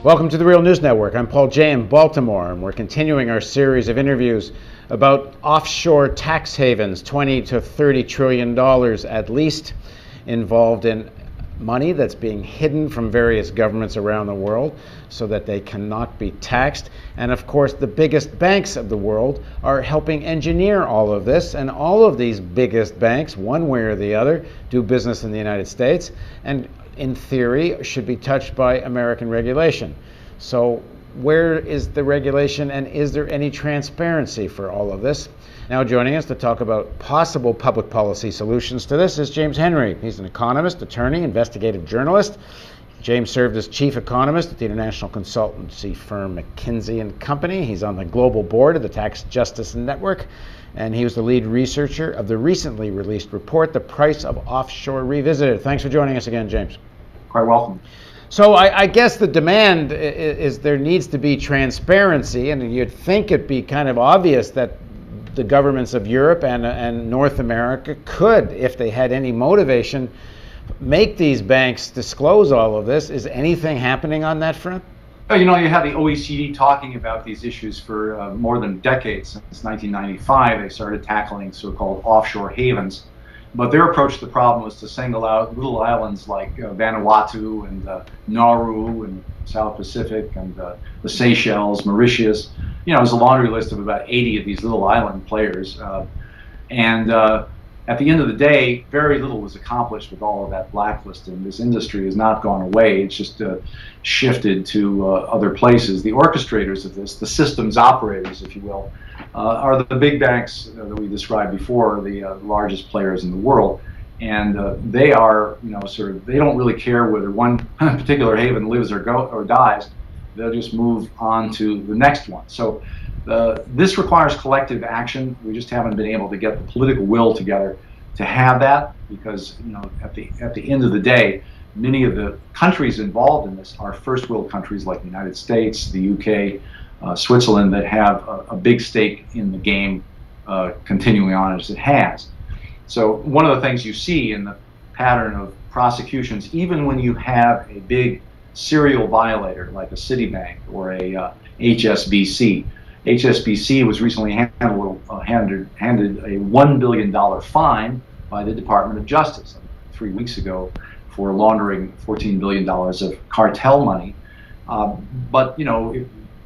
Welcome to the Real News Network. I'm Paul Jay in Baltimore, and we're continuing our series of interviews about offshore tax havens, $20 to $30 trillion at least, involved in money that's being hidden from various governments around the world so that they cannot be taxed. And of course, the biggest banks of the world are helping engineer all of this. And all of these biggest banks, one way or the other, do business in the United States and in theory should be touched by American regulation. So where is the regulation, and is there any transparency for all of this? Now joining us to talk about possible public policy solutions to this is James Henry. He's an economist, attorney, investigative journalist. James served as chief economist at the international consultancy firm McKinsey & Company. He's on the global board of the Tax Justice Network, and he was the lead researcher of the recently released report, The Price of Offshore Revisited. Thanks for joining us again, James. Quite welcome. So I guess the demand is there needs to be transparency, and you'd think it'd be kind of obvious that the governments of Europe and North America could, if they had any motivation, make these banks disclose all of this. Is anything happening on that front? You know, you have the OECD talking about these issues for more than decades. Since 1995, they started tackling so-called offshore havens. But their approach to the problem was to single out little islands like Vanuatu and Nauru and South Pacific and the Seychelles, Mauritius. You know, it was a laundry list of about 80 of these little island players. At the end of the day, very little was accomplished with all of that blacklisting. This industry has not gone away. It's just shifted to other places. The orchestrators of this, the systems operators, if you will, are the big banks that we described before, the largest players in the world. And they are, you know, sort of, they don't really care whether one particular haven lives or dies. They'll just move on to the next one. So this requires collective action. We just haven't been able to get the political will together to have that, because, you know, at the end of the day, many of the countries involved in this are first world countries like the United States, the UK, Switzerland, that have a big stake in the game continuing on as it has. So one of the things you see in the pattern of prosecutions, even when you have a big serial violator like a Citibank or a HSBC. HSBC was recently handed a $1 billion fine by the Department of Justice 3 weeks ago for laundering $14 billion of cartel money. But, you know,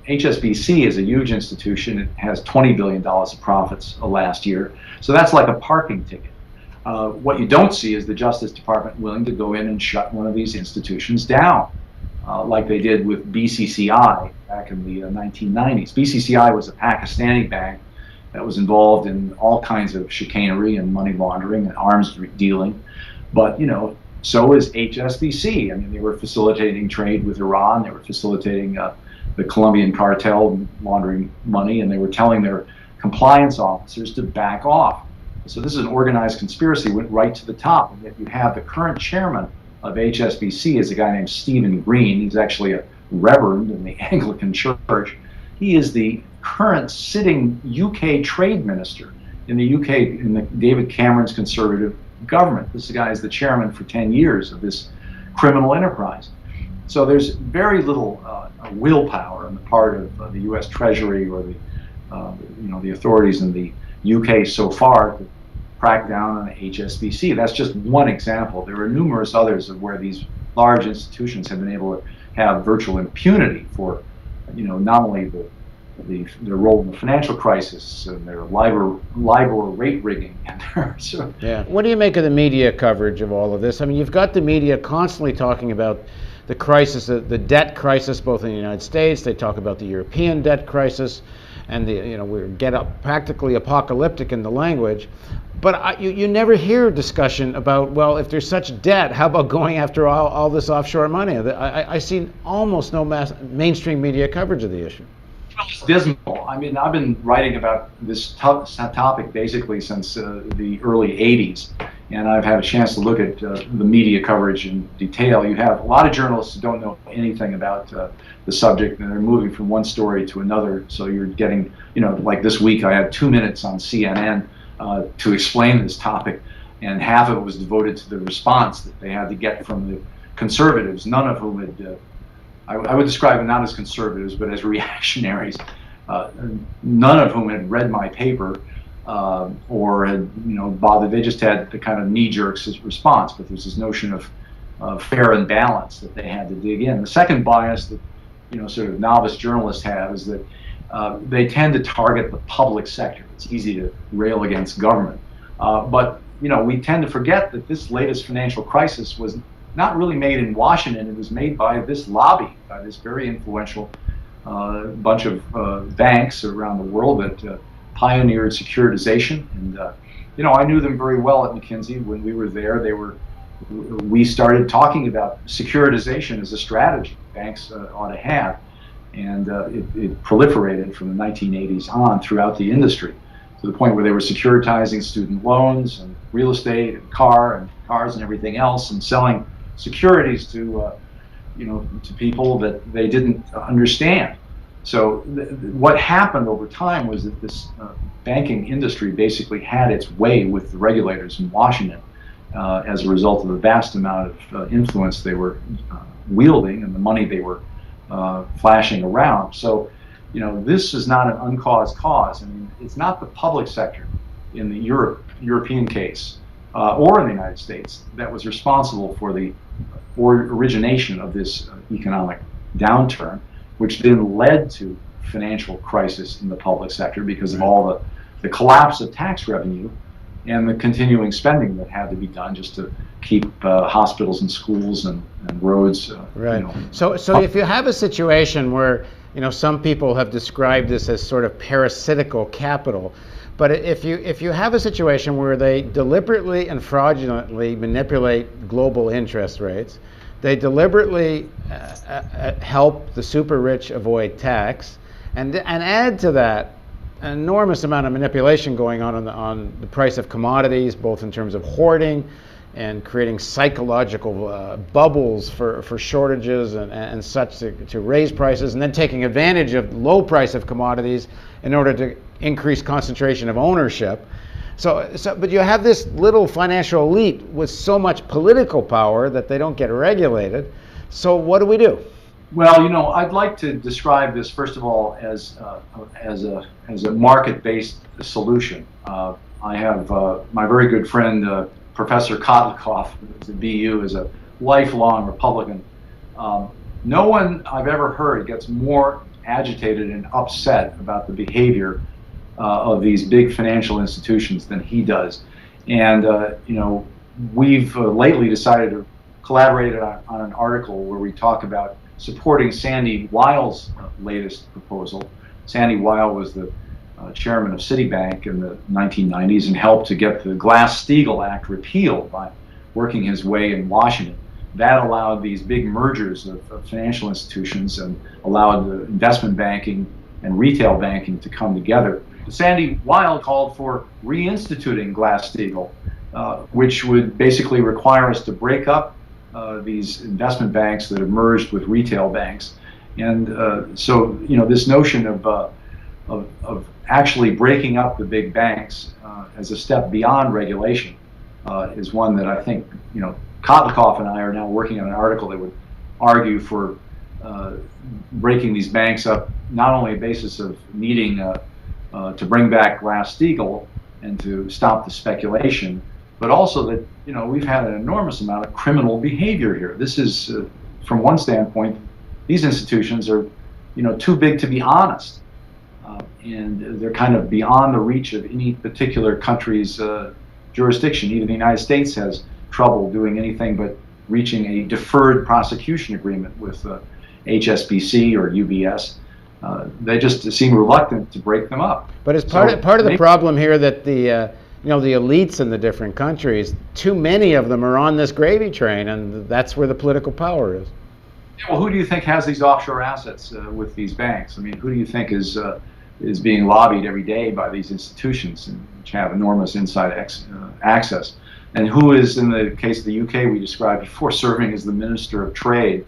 HSBC is a huge institution. It has $20 billion of profits last year. So that's like a parking ticket. What you don't see is the Justice Department willing to go in and shut one of these institutions down, like they did with BCCI back in the 1990s. BCCI was a Pakistani bank that was involved in all kinds of chicanery and money laundering and arms dealing. But, you know, so is HSBC. I mean, they were facilitating trade with Iran. They were facilitating the Colombian cartel laundering money, and they were telling their compliance officers to back off. So this is an organized conspiracy, went right to the top. And yet you have the current chairman of HSBC is a guy named Stephen Green. He's actually a reverend in the Anglican Church. He is the current sitting UK trade minister in the UK, in the David Cameron's Conservative government. This guy is the chairman for 10 years of this criminal enterprise. So there's very little willpower on the part of the U.S. Treasury or the, you know, the authorities in the UK so far to crack down on HSBC. That's just one example. There are numerous others of where these large institutions have been able to have virtual impunity for, you know, not only their role in the financial crisis and their LIBOR rate rigging. Yeah. What do you make of the media coverage of all of this? I mean, you've got the media constantly talking about the crisis, the debt crisis, both in the United States. They talk about the European debt crisis, and we get up practically apocalyptic in the language. But you never hear discussion about, well, if there's such debt, how about going after all this offshore money? I see almost no mainstream media coverage of the issue. It's dismal. I mean, I've been writing about this topic basically since the early 80s, and I've had a chance to look at the media coverage in detail. You have a lot of journalists who don't know anything about the subject, and they're moving from one story to another. So you're getting, you know, like this week I had 2 minutes on CNN to explain this topic, and half of it was devoted to the response that they had to get from the conservatives, none of whom had I would describe them not as conservatives, but as reactionaries, uh, none of whom had read my paper or had bothered. They just had the kind of knee-jerk response. But there's this notion of fair and balance that they had to dig in. The second bias that sort of novice journalists have is that they tend to target the public sector. It's easy to rail against government, but we tend to forget that this latest financial crisis was not really made in Washington. It was made by this lobby, by this very influential bunch of banks around the world that pioneered securitization. And I knew them very well at McKinsey. When we were there, we started talking about securitization as a strategy banks ought to have, and it proliferated from the 1980s on throughout the industry to the point where they were securitizing student loans and real estate and cars and everything else, and selling securities to to people that they didn't understand. So what happened over time was that this banking industry basically had its way with the regulators in Washington as a result of the vast amount of influence they were wielding and the money they were flashing around. So, this is not an uncaused cause. I mean, it's not the public sector in the European case or in the United States that was responsible for the origination of this economic downturn, which then led to financial crisis in the public sector because of all the collapse of tax revenue and the continuing spending that had to be done just to keep hospitals and schools and roads. Right. So if you have a situation where some people have described this as sort of parasitical capital, but if you have a situation where they deliberately and fraudulently manipulate global interest rates, they deliberately help the super rich avoid tax, and add to that an enormous amount of manipulation going on the price of commodities, both in terms of hoarding and creating psychological bubbles for shortages and such to raise prices, and then taking advantage of the low price of commodities in order to increase concentration of ownership. But you have this little financial elite with so much political power that they don't get regulated. So what do we do? Well, I'd like to describe this first of all as a market-based solution. I have my very good friend Professor Kotlikoff at BU is a lifelong Republican. No one I've ever heard gets more agitated and upset about the behavior of these big financial institutions than he does. And we've lately decided to collaborate on an article where we talk about supporting Sandy Weill's latest proposal. Sandy Weil was the chairman of Citibank in the 1990s and helped to get the Glass-Steagall Act repealed by working his way in Washington. That allowed these big mergers of financial institutions and allowed the investment banking and retail banking to come together. Sandy Weil called for reinstituting Glass-Steagall, which would basically require us to break up these investment banks that have merged with retail banks. And so this notion of actually breaking up the big banks as a step beyond regulation is one that I think, Kotlikoff and I are now working on an article that would argue for breaking these banks up, not only a basis of needing to bring back Glass-Steagall and to stop the speculation, but also that we've had an enormous amount of criminal behavior here. This is, from one standpoint, these institutions are too big to be honest, and they're kind of beyond the reach of any particular country's jurisdiction. Even the United States has trouble doing anything but reaching a deferred prosecution agreement with HSBC or UBS. They just seem reluctant to break them up. But it's part of the problem here that the elites in the different countries, too many of them are on this gravy train, and that's where the political power is. Well, who do you think has these offshore assets with these banks? I mean, who do you think is being lobbied every day by these institutions, which have enormous inside access? And who is, in the case of the UK we described before, serving as the Minister of Trade,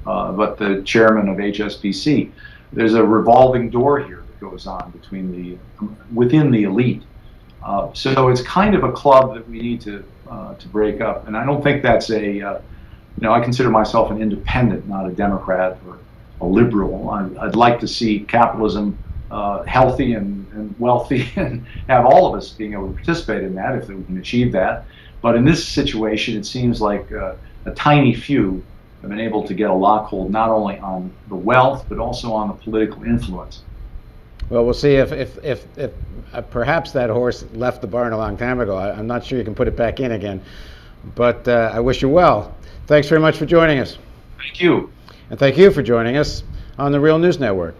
but the chairman of HSBC? There's a revolving door here that goes on within the elite. So it's kind of a club that we need to break up. And I don't think that's I consider myself an independent, not a Democrat or a liberal. I'd like to see capitalism healthy and wealthy and have all of us being able to participate in that if we can achieve that. But in this situation, it seems like a tiny few have been able to get a lockhold not only on the wealth but also on the political influence. Well, we'll see if perhaps that horse left the barn a long time ago. I'm not sure you can put it back in again, but I wish you well. Thanks very much for joining us. Thank you. And thank you for joining us on the Real News Network.